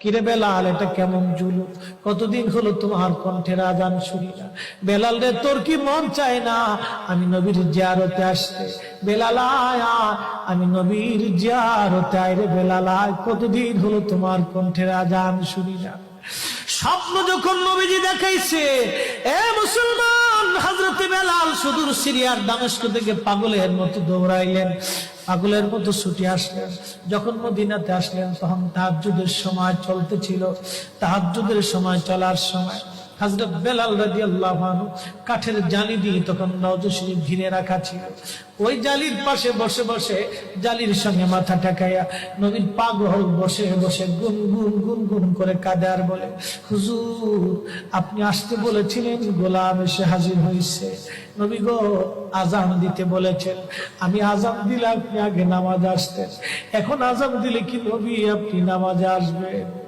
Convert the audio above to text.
কিরে বেলাল, এটা কেমন জুলুম? কতদিন হলো তোমার কণ্ঠের আজান শুনি না। বেলাল রে, তোর কি মন চায় না আমি নবীর জিয়ারতে আসতে? বেলাল আয়, আমি নবীর জিয়ারতে আয় রে বেলাল আয়। কতদিন হলো তোমার কণ্ঠের আজান শুনি না। স্বপ্ন যখন নবীজি দেখাইছে, এ মুসলমান, হযরতে বেলাল সুদূর সিরিয়ার দামেস্ক থেকে পাগলের মতো দৌড়াইলেন, পাগলের মতো ছুটে আসলেন। যখন মদিনাতে আসলেন তখন তাহাজ্জুদের সময় চলতেছিল। তাহাজ্জুদের সময় চলার সময় হযরত বেলাল রাদিয়াল্লাহু আনহু কাঠের জালি দিয়ে তখন রওজা শরীফ ঘিরে রাখা ছিল। ওই জালির পাশে বসে বসে জালির সঙ্গে মাথা ঠেকাইয়া নবীর পাগল বসে বসে গুনগুন গুনগুন করে কাঁদে আর বলে, হুজুর আপনি আসতে বলেছিলেন, গোলাম এসে হাজির হয়েছে। নবী গো, আজান দিতে বলেছেন, আমি আজান দিলে আপনি আগে নামাজ আসতেন, এখন আজান দিলে কি নবী আপনি নামাজে আসবেন?